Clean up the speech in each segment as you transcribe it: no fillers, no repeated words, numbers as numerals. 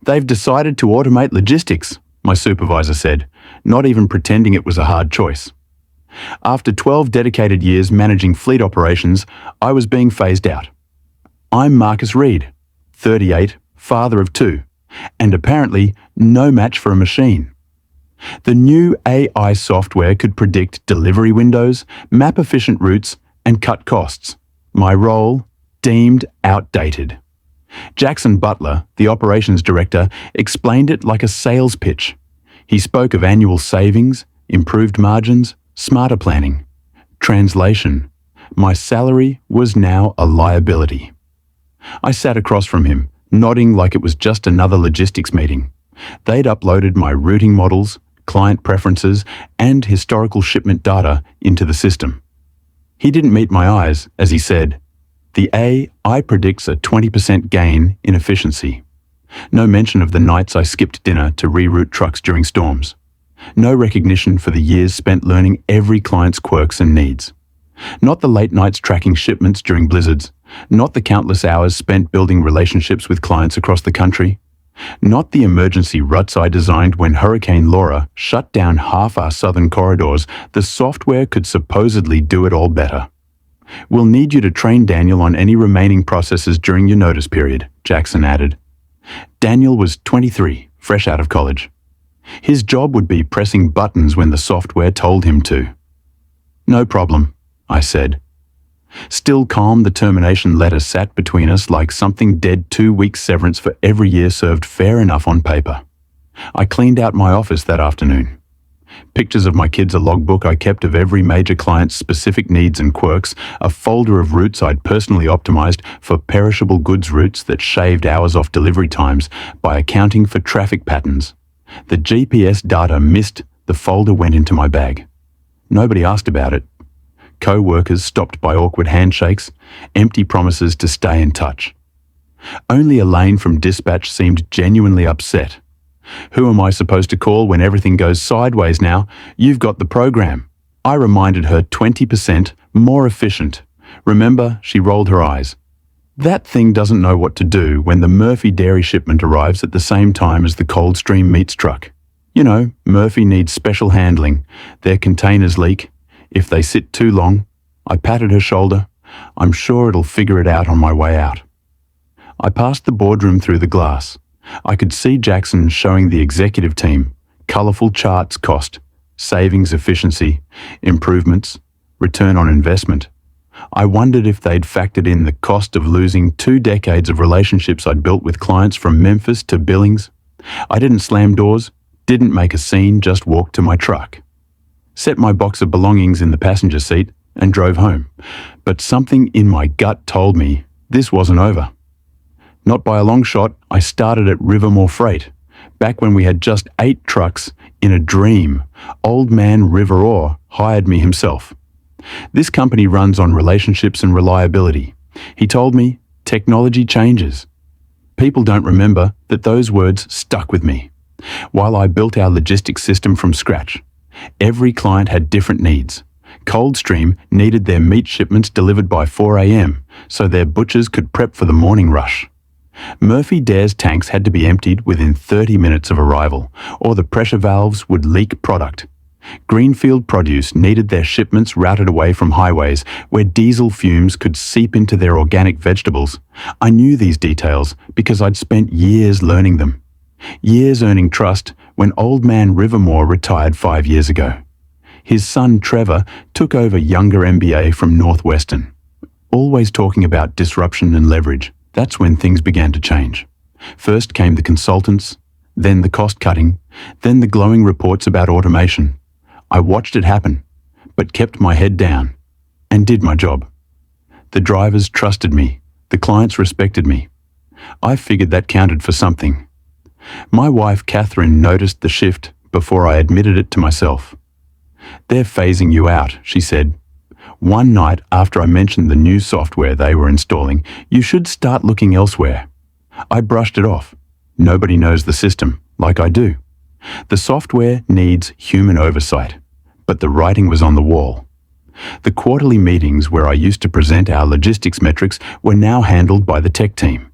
They've decided to automate logistics, my supervisor said, not even pretending it was a hard choice. After 12 dedicated years managing fleet operations, I was being phased out. I'm Marcus Reed, 38, father of 2, and apparently no match for a machine. The new AI software could predict delivery windows, map efficient routes, and cut costs. My role, deemed outdated. Jackson Butler, the operations director, explained it like a sales pitch. He spoke of annual savings, improved margins, smarter planning. Translation: my salary was now a liability. I sat across from him, nodding like it was just another logistics meeting. They'd uploaded my routing models, client preferences, and historical shipment data into the system. He didn't meet my eyes as he said, "The AI predicts a 20% gain in efficiency." No mention of the nights I skipped dinner to reroute trucks during storms. No recognition for the years spent learning every client's quirks and needs. Not the late nights tracking shipments during blizzards. Not the countless hours spent building relationships with clients across the country. Not the emergency routes I designed when Hurricane Laura shut down half our southern corridors. The software could supposedly do it all better. "We'll need you to train Daniel on any remaining processes during your notice period," Jackson added. Daniel was 23, fresh out of college. His job would be pressing buttons when the software told him to. "No problem," I said. Still calm, the termination letter sat between us like something dead. 2 weeks severance for every year served fair enough on paper. I cleaned out my office that afternoon. Pictures of my kids, a logbook I kept of every major client's specific needs and quirks, a folder of routes I'd personally optimized for perishable goods routes that shaved hours off delivery times by accounting for traffic patterns. The GPS data missed, the folder went into my bag. Nobody asked about it. Co-workers stopped by awkward handshakes, empty promises to stay in touch. Only Elaine from dispatch seemed genuinely upset. "Who am I supposed to call when everything goes sideways now? You've got the program." I reminded her 20% more efficient. "Remember?" She rolled her eyes. "That thing doesn't know what to do when the Murphy dairy shipment arrives at the same time as the Coldstream meats truck. You know, Murphy needs special handling. Their containers leak. If they sit too long." I patted her shoulder. "I'm sure it'll figure it out on my way out." I passed the boardroom through the glass. I could see Jackson showing the executive team colourful charts: cost, savings, efficiency, improvements, return on investment. I wondered if they'd factored in the cost of losing 2 decades of relationships I'd built with clients from Memphis to Billings. I didn't slam doors, didn't make a scene, just walked to my truck, set my box of belongings in the passenger seat, and drove home. But something in my gut told me this wasn't over. Not by a long shot. I started at Rivermore Freight, back when we had just 8 trucks in a dream. Old man Riverore hired me himself. "This company runs on relationships and reliability." He told me, "Technology changes." People don't remember that those words stuck with me. While I built our logistics system from scratch, every client had different needs. Coldstream needed their meat shipments delivered by 4 a.m. so their butchers could prep for the morning rush. Murphy Dare's tanks had to be emptied within 30 minutes of arrival, or the pressure valves would leak product. Greenfield Produce needed their shipments routed away from highways where diesel fumes could seep into their organic vegetables. I knew these details because I'd spent years learning them. Years earning trust when old man Rivermore retired 5 years ago. His son Trevor took over younger MBA from Northwestern. Always talking about disruption and leverage. That's when things began to change. First came the consultants, then the cost-cutting, then the glowing reports about automation. I watched it happen, but kept my head down and did my job. The drivers trusted me. The clients respected me. I figured that counted for something. My wife, Catherine, noticed the shift before I admitted it to myself. "They're phasing you out," she said. One night after I mentioned the new software they were installing, "You should start looking elsewhere." I brushed it off. Nobody knows the system like I do. The software needs human oversight, but the writing was on the wall. The quarterly meetings where I used to present our logistics metrics were now handled by the tech team.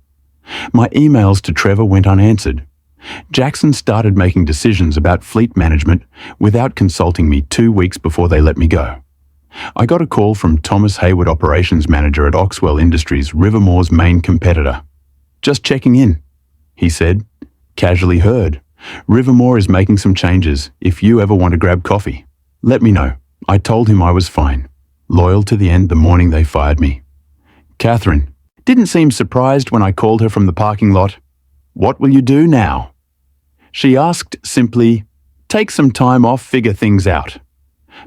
My emails to Trevor went unanswered. Jackson started making decisions about fleet management without consulting me 2 weeks before they let me go. I got a call from Thomas Hayward, operations manager at Oxwell Industries, Rivermore's main competitor. "Just checking in," he said. "Casually heard. Rivermore is making some changes. If you ever want to grab coffee, let me know." I told him I was fine, loyal to the end the morning they fired me. Catherine didn't seem surprised when I called her from the parking lot. "What will you do now?" She asked simply, "Take some time off, figure things out."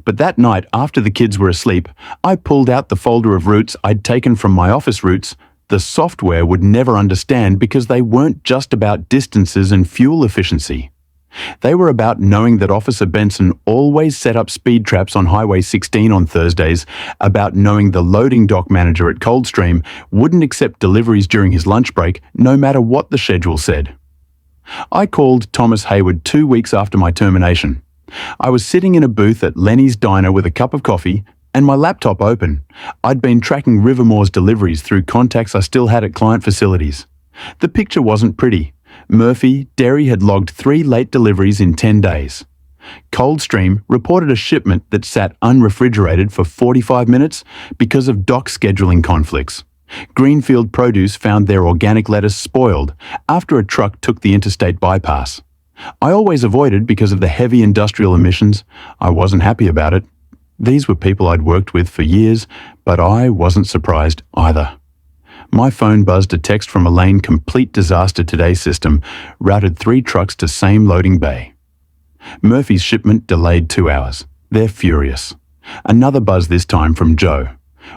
But that night, after the kids were asleep, I pulled out the folder of routes I'd taken from my office routes the software would never understand, because they weren't just about distances and fuel efficiency. They were about knowing that Officer Benson always set up speed traps on Highway 16 on Thursdays, about knowing the loading dock manager at Coldstream wouldn't accept deliveries during his lunch break, no matter what the schedule said. I called Thomas Hayward 2 weeks after my termination. I was sitting in a booth at Lenny's Diner with a cup of coffee and my laptop open. I'd been tracking Rivermore's deliveries through contacts I still had at client facilities. The picture wasn't pretty. Murphy Dairy had logged 3 late deliveries in 10 days. Coldstream reported a shipment that sat unrefrigerated for 45 minutes because of dock scheduling conflicts. Greenfield Produce found their organic lettuce spoiled after a truck took the interstate bypass. I always avoided because of the heavy industrial emissions. I wasn't happy about it. These were people I'd worked with for years, but I wasn't surprised either. My phone buzzed a text from Elaine. "Complete disaster today system. Routed 3 trucks to same loading bay." Murphy's shipment delayed 2 hours. They're furious. Another buzz, this time from Joe.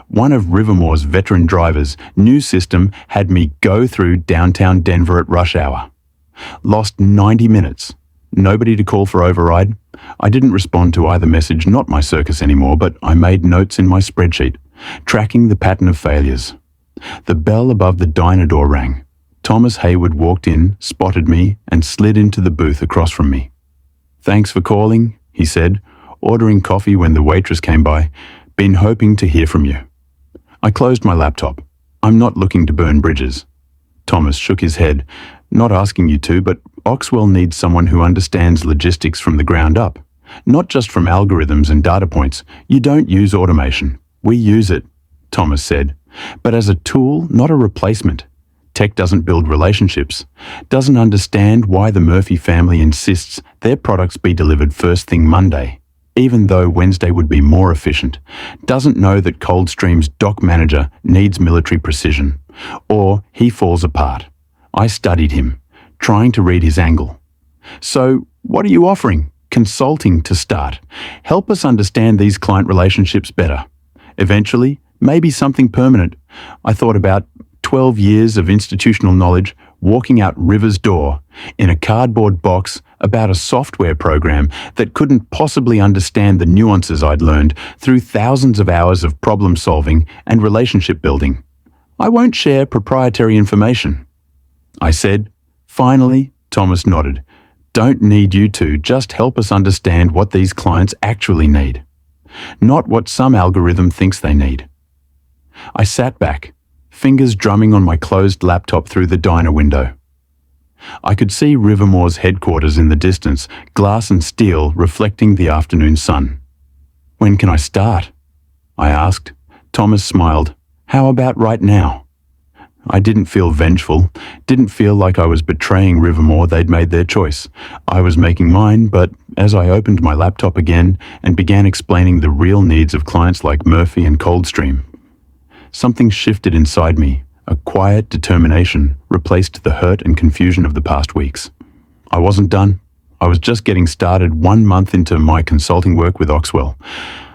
"One of Rivermore's veteran drivers' new system had me go through downtown Denver at rush hour. Lost 90 minutes. Nobody to call for override." I didn't respond to either message, not my circus anymore, but I made notes in my spreadsheet, tracking the pattern of failures. The bell above the diner door rang. Thomas Hayward walked in, spotted me, and slid into the booth across from me. "Thanks for calling," he said, ordering coffee when the waitress came by. "Been hoping to hear from you." I closed my laptop. "I'm not looking to burn bridges." Thomas shook his head. "Not asking you to, but Oxwell needs someone who understands logistics from the ground up, not just from algorithms and data points. You don't use automation. We use it," Thomas said, "but as a tool, not a replacement. Tech doesn't build relationships, doesn't understand why the Murphy family insists their products be delivered first thing Monday, even though Wednesday would be more efficient, doesn't know that Coldstream's dock manager needs military precision, or he falls apart. I studied him, trying to read his angle. So, what are you offering? Consulting to start. Help us understand these client relationships better. Eventually, maybe something permanent. I thought about 12 years of institutional knowledge walking out River's door in a cardboard box about a software program that couldn't possibly understand the nuances I'd learned through thousands of hours of problem solving and relationship building. I won't share proprietary information, I said. Finally, Thomas nodded. Don't need you to, just help us understand what these clients actually need, not what some algorithm thinks they need. I sat back, fingers drumming on my closed laptop through the diner window. I could see Rivermore's headquarters in the distance, glass and steel reflecting the afternoon sun. When can I start? I asked. Thomas smiled. How about right now? I didn't feel vengeful, didn't feel like I was betraying Rivermore. They'd made their choice. I was making mine, but as I opened my laptop again and began explaining the real needs of clients like Murphy and Coldstream, something shifted inside me. A quiet determination replaced the hurt and confusion of the past weeks. I wasn't done. I was just getting started 1 month into my consulting work with Oxwell.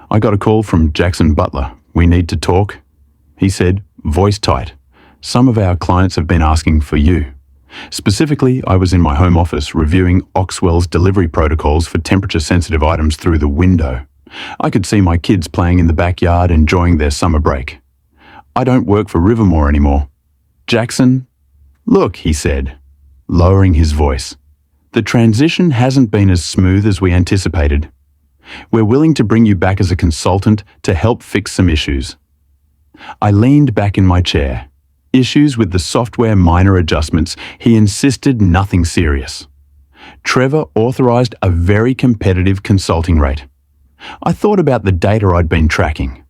I got a call from Jackson Butler. We need to talk, he said, voice tight. Some of our clients have been asking for you. Specifically, I was in my home office reviewing Oxwell's delivery protocols for temperature-sensitive items through the window. I could see my kids playing in the backyard, enjoying their summer break. I don't work for Rivermore anymore. Jackson, look, he said, lowering his voice. The transition hasn't been as smooth as we anticipated. We're willing to bring you back as a consultant to help fix some issues. I leaned back in my chair. Issues with the software, minor adjustments. He insisted, nothing serious. Trevor authorized a very competitive consulting rate. I thought about the data I'd been tracking.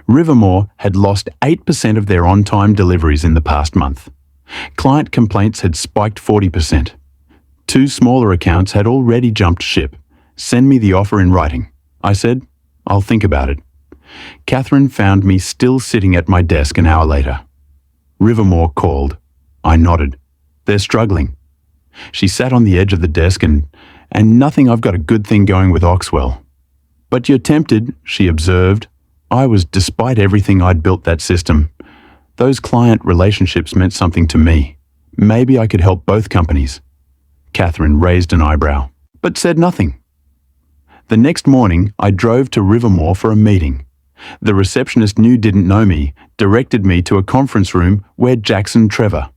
Rivermore had lost 8% of their on-time deliveries in the past month. Client complaints had spiked 40%. 2 smaller accounts had already jumped ship. Send me the offer in writing. I said, I'll think about it. Catherine found me still sitting at my desk an hour later. Rivermore called. I nodded. They're struggling. She sat on the edge of the desk and nothing, I've got a good thing going with Oxwell. But you're tempted, she observed. I was, despite everything I'd built that system. Those client relationships meant something to me. Maybe I could help both companies. Catherine raised an eyebrow, but said nothing. The next morning, I drove to Rivermore for a meeting. The receptionist didn't know me, directed me to a conference room where Jackson, Trevor,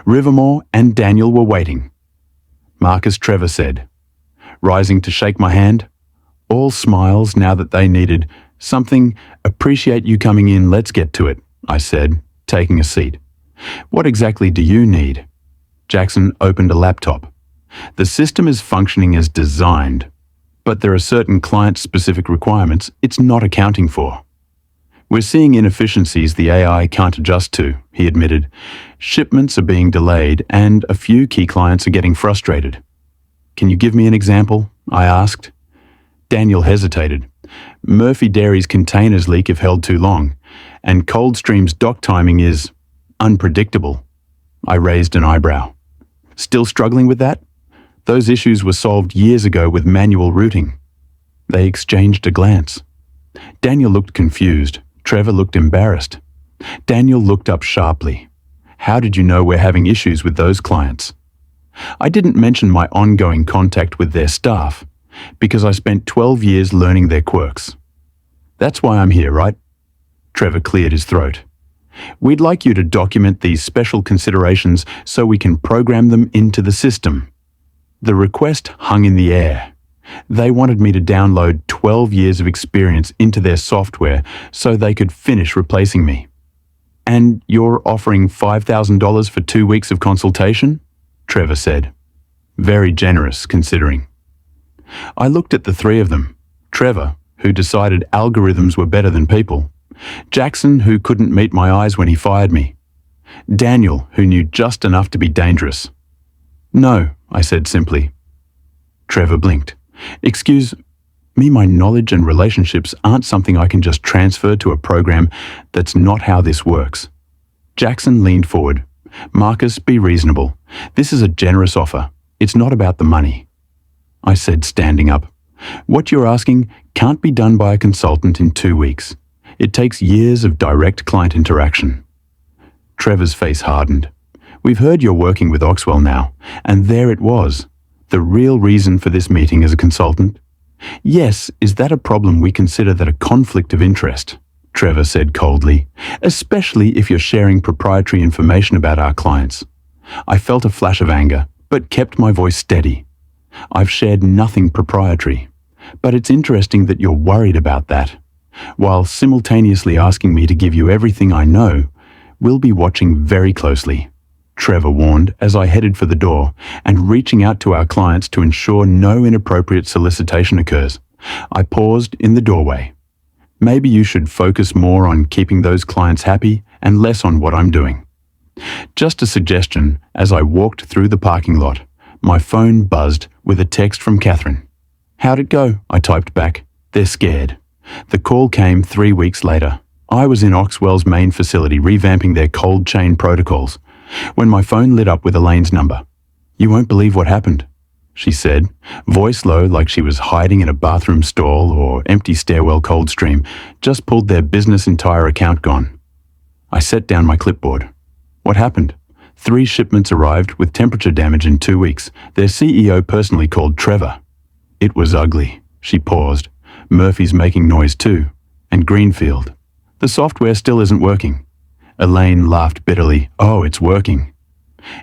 Rivermore and Daniel were waiting. Marcus, Trevor said, rising to shake my hand. All smiles now that they needed something. Appreciate you coming in, let's get to it, I said, taking a seat. What exactly do you need? Jackson opened a laptop. The system is functioning as designed, but there are certain client-specific requirements it's not accounting for. We're seeing inefficiencies the AI can't adjust to, he admitted. Shipments are being delayed and a few key clients are getting frustrated. Can you give me an example? I asked. Daniel hesitated. Murphy Dairy's containers leak if held too long, and Coldstream's dock timing is unpredictable. I raised an eyebrow. Still struggling with that? Those issues were solved years ago with manual routing. They exchanged a glance. Daniel looked confused. Trevor looked embarrassed. Daniel looked up sharply. How did you know we're having issues with those clients? I didn't mention my ongoing contact with their staff, because I spent 12 years learning their quirks. That's why I'm here, right? Trevor cleared his throat. We'd like you to document these special considerations so we can program them into the system. The request hung in the air. They wanted me to download 12 years of experience into their software so they could finish replacing me. And you're offering $5,000 for 2 weeks of consultation? Trevor said. Very generous, considering. I looked at the 3 of them. Trevor, who decided algorithms were better than people. Jackson, who couldn't meet my eyes when he fired me. Daniel, who knew just enough to be dangerous. No, I said simply. Trevor blinked. Excuse me, my knowledge and relationships aren't something I can just transfer to a program. That's not how this works. Jackson leaned forward. Marcus, be reasonable. This is a generous offer. It's not about the money. I said, standing up. What you're asking can't be done by a consultant in 2 weeks. It takes years of direct client interaction. Trevor's face hardened. We've heard you're working with Oxwell now, and there it was. The real reason for this meeting as a consultant. Yes, is that a problem we consider that a conflict of interest? Trevor said coldly, especially if you're sharing proprietary information about our clients. I felt a flash of anger, but kept my voice steady. I've shared nothing proprietary, but it's interesting that you're worried about that. While simultaneously asking me to give you everything I know, we'll be watching very closely. Trevor warned as I headed for the door and reaching out to our clients to ensure no inappropriate solicitation occurs. I paused in the doorway. Maybe you should focus more on keeping those clients happy and less on what I'm doing. Just a suggestion. As I walked through the parking lot, my phone buzzed with a text from Catherine. How'd it go? I typed back. They're scared. The call came 3 weeks later. I was in Oxwell's main facility revamping their cold chain protocols when my phone lit up with Elaine's number. You won't believe what happened, she said, voice low like she was hiding in a bathroom stall or empty stairwell Coldstream. Just pulled their business entire account gone. I set down my clipboard. What happened? 3 shipments arrived with temperature damage in 2 weeks. Their CEO personally called Trevor. It was ugly. She paused. Murphy's making noise too. And Greenfield. The software still isn't working. Elaine laughed bitterly. Oh, it's working.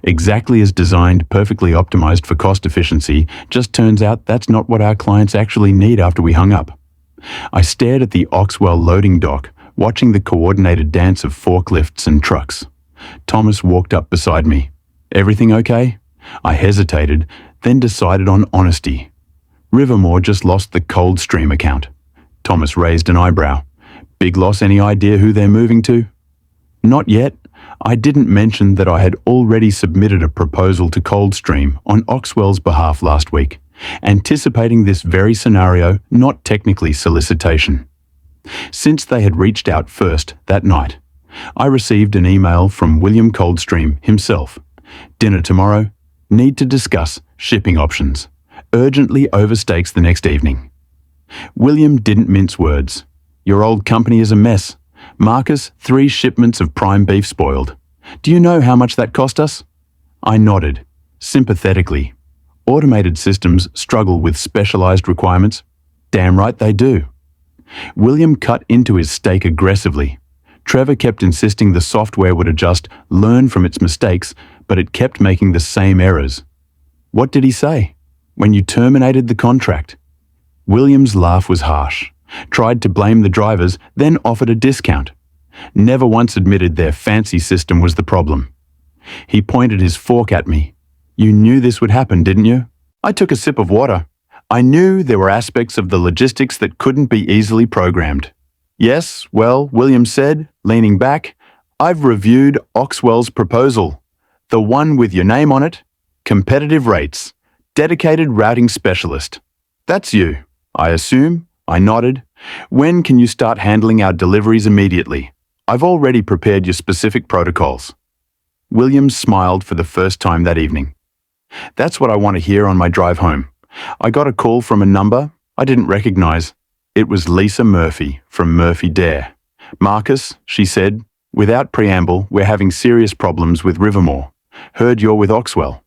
Exactly as designed, perfectly optimized for cost efficiency. Just turns out that's not what our clients actually need after we hung up. I stared at the Oxwell loading dock, watching the coordinated dance of forklifts and trucks. Thomas walked up beside me. Everything okay? I hesitated, then decided on honesty. Rivermore just lost the Coldstream account. Thomas raised an eyebrow. Big loss, any idea who they're moving to? Not yet. I didn't mention that I had already submitted a proposal to Coldstream on Oxwell's behalf last week, anticipating this very scenario, not technically solicitation. Since they had reached out first that night, I received an email from William Coldstream himself. Dinner tomorrow. Need to discuss shipping options. Urgently overstakes the next evening. William didn't mince words. Your old company is a mess. Marcus, 3 shipments of prime beef spoiled. Do you know how much that cost us? I nodded, sympathetically. Automated systems struggle with specialized requirements. Damn right they do. William cut into his steak aggressively. Trevor kept insisting the software would adjust, learn from its mistakes, but it kept making the same errors. What did he say? When you terminated the contract? William's laugh was harsh. Tried to blame the drivers, then offered a discount. Never once admitted their fancy system was the problem. He pointed his fork at me. You knew this would happen, didn't you? I took a sip of water. I knew there were aspects of the logistics that couldn't be easily programmed. Yes, well, William said, leaning back, I've reviewed Oxwell's proposal. The one with your name on it, competitive rates, dedicated routing specialist. That's you, I assume. I nodded. When can you start handling our deliveries immediately? I've already prepared your specific protocols. William smiled for the first time that evening. That's what I want to hear on my drive home. I got a call from a number I didn't recognize. It was Lisa Murphy from Murphy Dare. Marcus, she said, without preamble, we're having serious problems with Rivermore. Heard you're with Oxwell.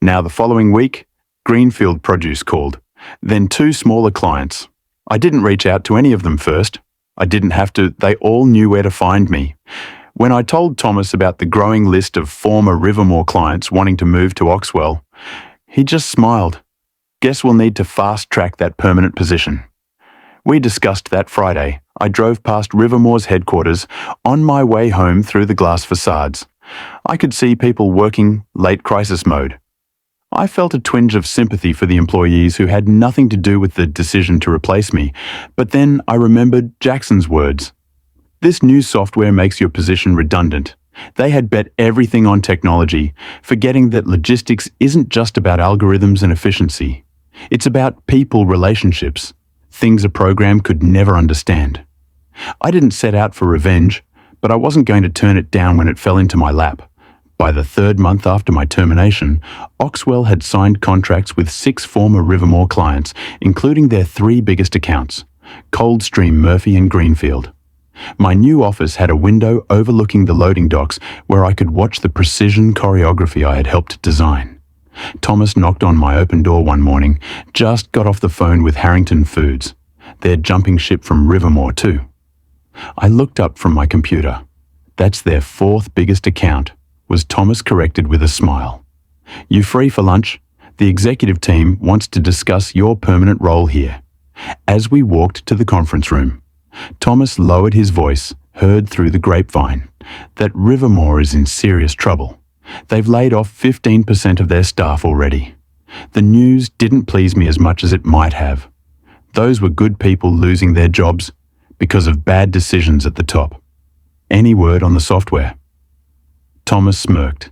Now the following week, Greenfield Produce called. Then 2 smaller clients. I didn't reach out to any of them first. I didn't have to. They all knew where to find me. When I told Thomas about the growing list of former Rivermore clients wanting to move to Oxwell, he just smiled. Guess we'll need to fast-track that permanent position. We discussed that Friday. I drove past Rivermore's headquarters on my way home through the glass facades. I could see people working late crisis mode. I felt a twinge of sympathy for the employees who had nothing to do with the decision to replace me, but then I remembered Jackson's words. This new software makes your position redundant. They had bet everything on technology, forgetting that logistics isn't just about algorithms and efficiency. It's about people relationships, things a program could never understand. I didn't set out for revenge, but I wasn't going to turn it down when it fell into my lap. By the 3rd month after my termination, Oxwell had signed contracts with 6 former Rivermore clients, including their 3 biggest accounts, Coldstream, Murphy and Greenfield. My new office had a window overlooking the loading docks where I could watch the precision choreography I had helped design. Thomas knocked on my open door one morning, just got off the phone with Harrington Foods. They're jumping ship from Rivermore too. I looked up from my computer. That's their 4th biggest account. Was Thomas corrected with a smile. You free for lunch? The executive team wants to discuss your permanent role here. As we walked to the conference room, Thomas lowered his voice, heard through the grapevine, that Rivermore is in serious trouble. They've laid off 15% of their staff already. The news didn't please me as much as it might have. Those were good people losing their jobs because of bad decisions at the top. Any word on the software? Thomas smirked.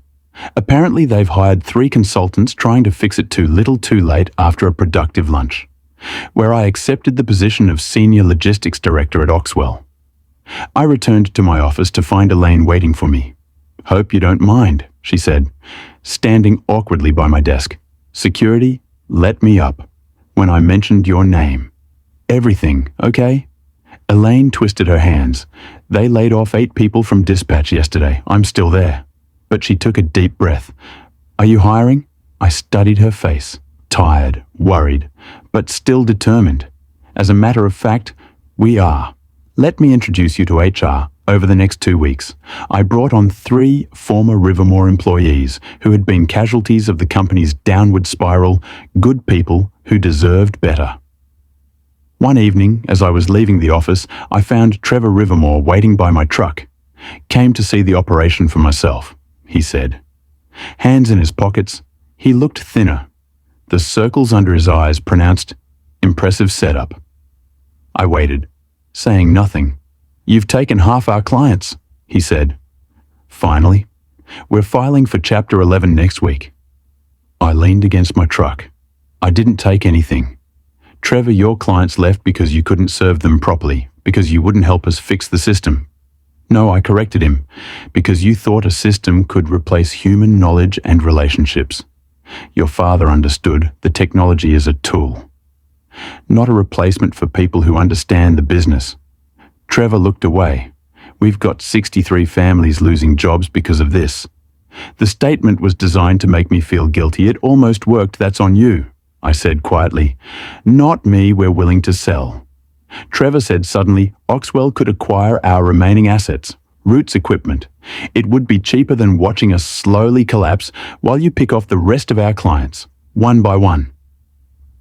Apparently they've hired 3 consultants trying to fix it too little too late after a productive lunch, where I accepted the position of Senior Logistics Director at Oxwell. I returned to my office to find Elaine waiting for me. Hope you don't mind, she said, standing awkwardly by my desk. Security, let me up. When I mentioned your name. Everything, okay? Elaine twisted her hands. They laid off 8 people from dispatch yesterday. I'm still there. But she took a deep breath. Are you hiring? I studied her face. Tired, worried, but still determined. As a matter of fact, we are. Let me introduce you to HR over the next 2 weeks. I brought on 3 former Rivermore employees who had been casualties of the company's downward spiral, good people who deserved better. One evening, as I was leaving the office, I found Trevor Rivermore waiting by my truck. Came to see the operation for myself, he said. Hands in his pockets, he looked thinner. The circles under his eyes pronounced, "Impressive setup." I waited, saying nothing. "You've taken half our clients," he said. "Finally, we're filing for Chapter 11 next week." I leaned against my truck. "I didn't take anything. Trevor, your clients left because you couldn't serve them properly, because you wouldn't help us fix the system." "No," I corrected him, "because you thought a system could replace human knowledge and relationships. Your father understood the technology is a tool, not a replacement for people who understand the business." Trevor looked away. "We've got 63 families losing jobs because of this." The statement was designed to make me feel guilty. "It almost worked. That's on you," I said quietly. "Not me. We're willing to sell." Trevor said suddenly, "Oxwell could acquire our remaining assets, Roots equipment. It would be cheaper than watching us slowly collapse while you pick off the rest of our clients, one by one."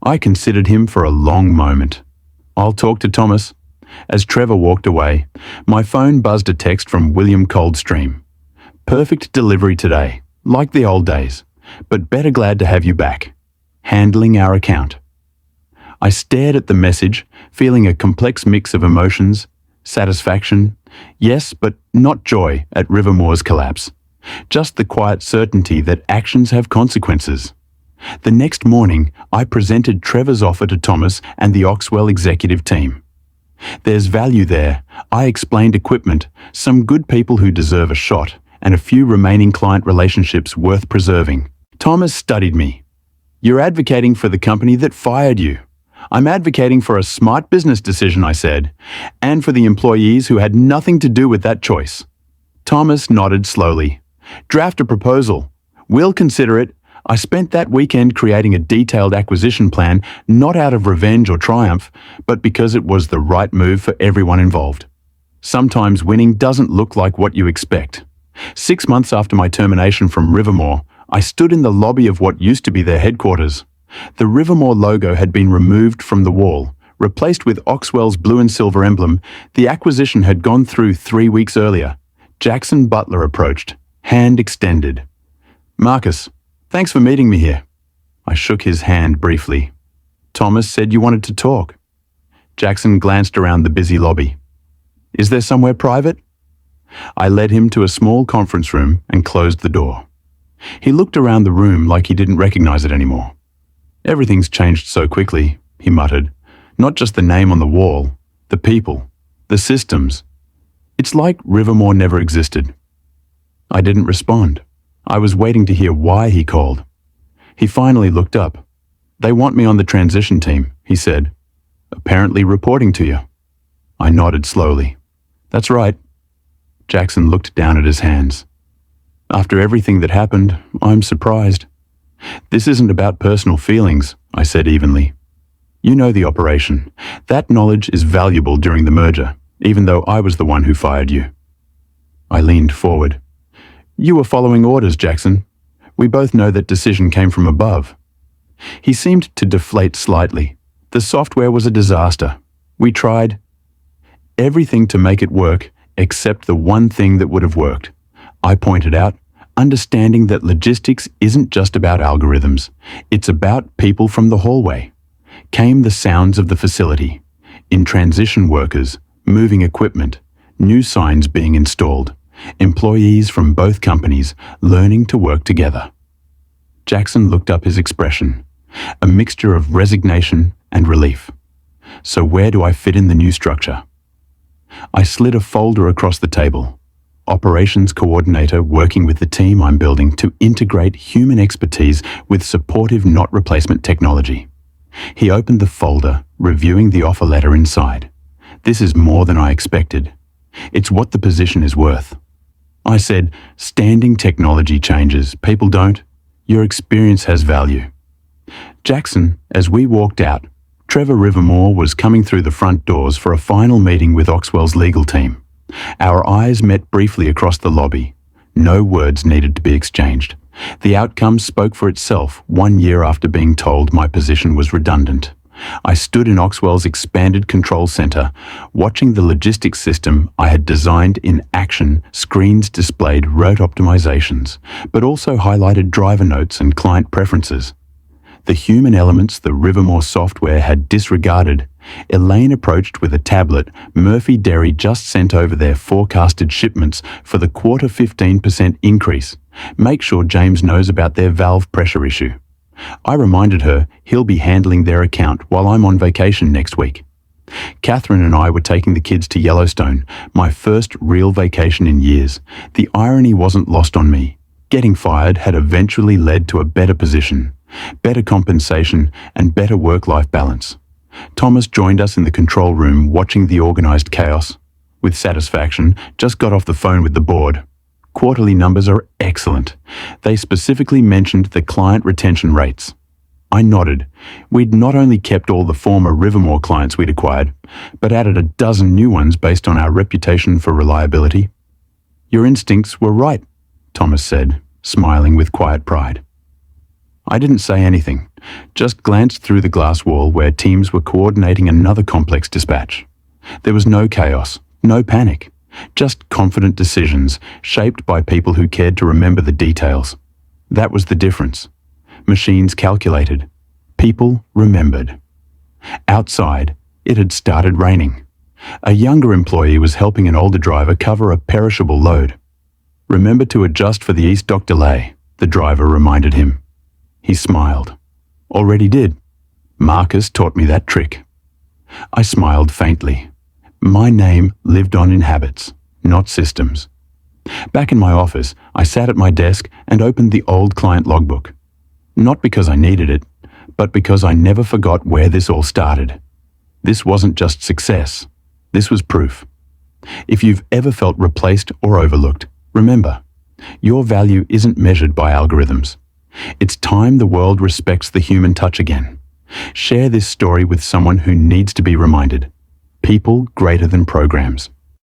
I considered him for a long moment. "I'll talk to Thomas." As Trevor walked away, my phone buzzed a text from William Coldstream. "Perfect delivery today, like the old days, but better glad to have you back. Handling our account." I stared at the message, feeling a complex mix of emotions, satisfaction, yes, but not joy at Rivermore's collapse. Just the quiet certainty that actions have consequences. The next morning, I presented Trevor's offer to Thomas and the Oxwell executive team. "There's value there," I explained. "Equipment, some good people who deserve a shot, and a few remaining client relationships worth preserving." Thomas studied me. "You're advocating for the company that fired you." "I'm advocating for a smart business decision," I said, "and for the employees who had nothing to do with that choice." Thomas nodded slowly. "Draft a proposal. We'll consider it." I spent that weekend creating a detailed acquisition plan, not out of revenge or triumph, but because it was the right move for everyone involved. Sometimes winning doesn't look like what you expect. 6 months after my termination from Rivermore, I stood in the lobby of what used to be their headquarters. The Rivermore logo had been removed from the wall, replaced with Oxwell's blue and silver emblem. The acquisition had gone through 3 weeks earlier. Jackson Butler approached, hand extended. "Marcus, thanks for meeting me here." I shook his hand briefly. "Thomas said you wanted to talk." Jackson glanced around the busy lobby. "Is there somewhere private?" I led him to a small conference room and closed the door. He looked around the room like he didn't recognize it anymore. "Everything's changed so quickly," he muttered. "Not just the name on the wall, the people, the systems. It's like Rivermore never existed." I didn't respond. I was waiting to hear why he called. He finally looked up. "They want me on the transition team," he said. "Apparently reporting to you." I nodded slowly. "That's right." Jackson looked down at his hands. "After everything that happened, I'm surprised." "This isn't about personal feelings," I said evenly. "You know the operation. That knowledge is valuable during the merger, even though I was the one who fired you." I leaned forward. "You were following orders, Jackson. We both know that decision came from above." He seemed to deflate slightly. "The software was a disaster. We tried everything to make it work, except the one thing that would have worked," I pointed out, understanding that logistics isn't just about algorithms. It's about people from the hallway. Came the sounds of the facility. In transition workers, moving equipment, new signs being installed, employees from both companies learning to work together. Jackson looked up, his expression, a mixture of resignation and relief. "So where do I fit in the new structure?" I slid a folder across the table. Operations coordinator working with the team I'm building to integrate human expertise with supportive, not replacement technology. He opened the folder, reviewing the offer letter inside. "This is more than I expected. It's what the position is worth." I said, "Standing technology changes, people don't. Your experience has value." Jackson, as we walked out, Trevor Rivermore was coming through the front doors for a final meeting with Oxwell's legal team. Our eyes met briefly across the lobby. No words needed to be exchanged. The outcome spoke for itself 1 year after being told my position was redundant. I stood in Oxwell's expanded control center, watching the logistics system I had designed in action. Screens displayed route optimizations, but also highlighted driver notes and client preferences. The human elements the Rivermore software had disregarded, Elaine approached with a tablet Murphy Dairy just sent over their forecasted shipments for the quarter 15% increase. Make sure James knows about their valve pressure issue. I reminded her he'll be handling their account while I'm on vacation next week. Catherine and I were taking the kids to Yellowstone, my first real vacation in years. The irony wasn't lost on me. Getting fired had eventually led to a better position, better compensation, and better work-life balance. Thomas joined us in the control room watching the organized chaos. With satisfaction, just got off the phone with the board. Quarterly numbers are excellent. They specifically mentioned the client retention rates. I nodded. We'd not only kept all the former Rivermore clients we'd acquired, but added a dozen new ones based on our reputation for reliability. Your instincts were right, Thomas said, smiling with quiet pride. I didn't say anything, just glanced through the glass wall where teams were coordinating another complex dispatch. There was no chaos, no panic, just confident decisions shaped by people who cared to remember the details. That was the difference. Machines calculated. People remembered. Outside, it had started raining. A younger employee was helping an older driver cover a perishable load. Remember to adjust for the east dock delay, the driver reminded him. He smiled. Already did. Marcus taught me that trick. I smiled faintly. My name lived on in habits, not systems. Back in my office, I sat at my desk and opened the old client logbook. Not because I needed it, but because I never forgot where this all started. This wasn't just success. This was proof. If you've ever felt replaced or overlooked, remember, your value isn't measured by algorithms. It's time the world respects the human touch again. Share this story with someone who needs to be reminded. People greater than programs.